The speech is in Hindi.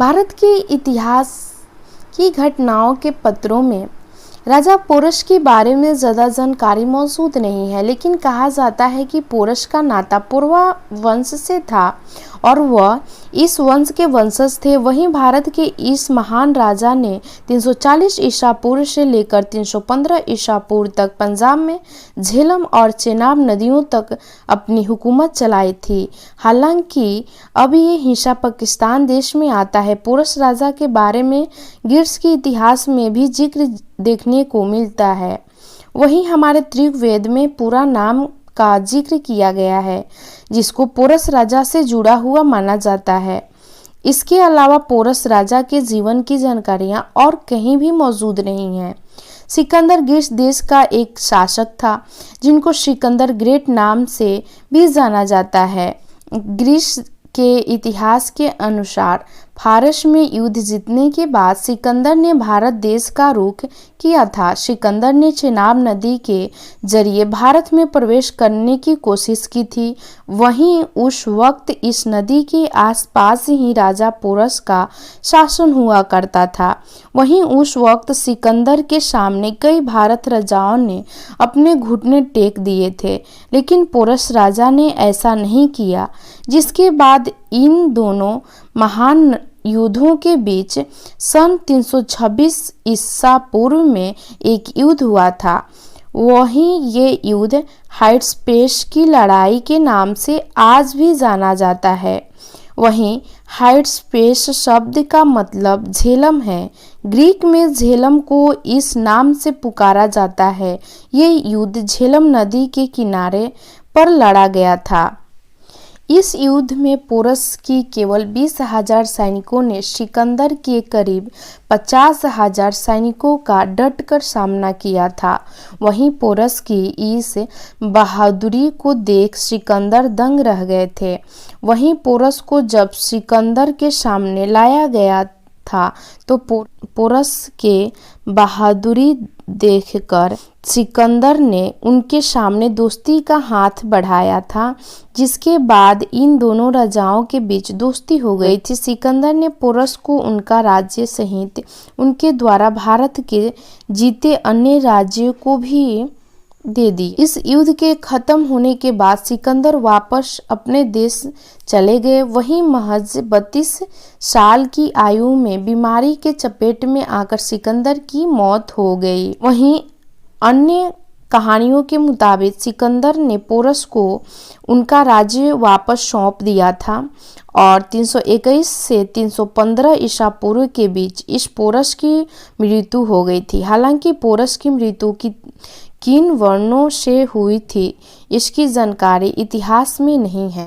भारत के इतिहास की घटनाओं के पत्रों में राजा पोरस के बारे में ज़्यादा जानकारी मौजूद नहीं है, लेकिन कहा जाता है कि पोरस का नाता पुरवा वंश से था और वह इस वंश के वंशज थे। वहीं भारत के इस महान राजा ने 340 ईसा पूर्व से लेकर 315 ईसा पूर्व तक पंजाब में झेलम और चेनाब नदियों तक अपनी हुकूमत चलाई थी। हालांकि अब ये हिस्सा पाकिस्तान देश में आता है। पोरस राजा के बारे में ग्रीस के इतिहास में भी जिक्र देखने को मिलता है। वहीं हमारे ऋग्वेद में पूरा नाम का जिक्र किया गया है, जिसको पोरस राजा से जुड़ा हुआ माना जाता है। इसके अलावा पोरस राजा के जीवन की जानकारियां और कहीं भी मौजूद नहीं है। सिकंदर ग्रीस देश का एक शासक था, जिनको सिकंदर ग्रेट नाम से भी जाना जाता है। ग्रीस के इतिहास के अनुसार फारस में युद्ध जीतने के बाद सिकंदर ने भारत देश का रुख किया था। सिकंदर ने चेनाब नदी के जरिए भारत में प्रवेश करने की कोशिश की थी। वहीं उस वक्त इस नदी के आसपास ही राजा पोरस का शासन हुआ करता था। वहीं उस वक्त सिकंदर के सामने कई भारत राजाओं ने अपने घुटने टेक दिए थे, लेकिन पोरस राजा ने ऐसा नहीं किया, जिसके बाद इन दोनों महान युद्धों के बीच सन 326 ईसा पूर्व में एक युद्ध हुआ था। वहीं ये युद्ध हाइट्सपेस की लड़ाई के नाम से आज भी जाना जाता है। वहीं हाइट्सपेस शब्द का मतलब झेलम है। ग्रीक में झेलम को इस नाम से पुकारा जाता है। ये युद्ध झेलम नदी के किनारे पर लड़ा गया था। इस युद्ध में पोरस की केवल 20,000 सैनिकों ने सिकंदर के करीब 50,000 सैनिकों का डटकर सामना किया था। वहीं पोरस की इस बहादुरी को देख सिकंदर दंग रह गए थे। वहीं पोरस को जब सिकंदर के सामने लाया गया था तो पोरस के बहादुरी देखकर सिकंदर ने उनके सामने दोस्ती का हाथ बढ़ाया था, जिसके बाद इन दोनों राजाओं के बीच दोस्ती हो गई थी। सिकंदर ने पोरस को उनका राज्य सहित उनके द्वारा भारत के जीते अन्य राज्यों को भी दे दी। इस युद्ध के खत्म होने के बाद सिकंदर वापस अपने देश चले गए। वहीं महज 32 साल की आयु में बीमारी के चपेट में आकर सिकंदर की मौत हो गई। वहीं अन्य कहानियों के मुताबिक सिकंदर ने पोरस को उनका राज्य वापस सौंप दिया था और 321 से 315 ईसा पूर्व के बीच इस पोरस की मृत्यु हो गई थी। हालांकि पोरस की मृत्यु किन वर्णों से हुई थी, इसकी जानकारी इतिहास में नहीं है।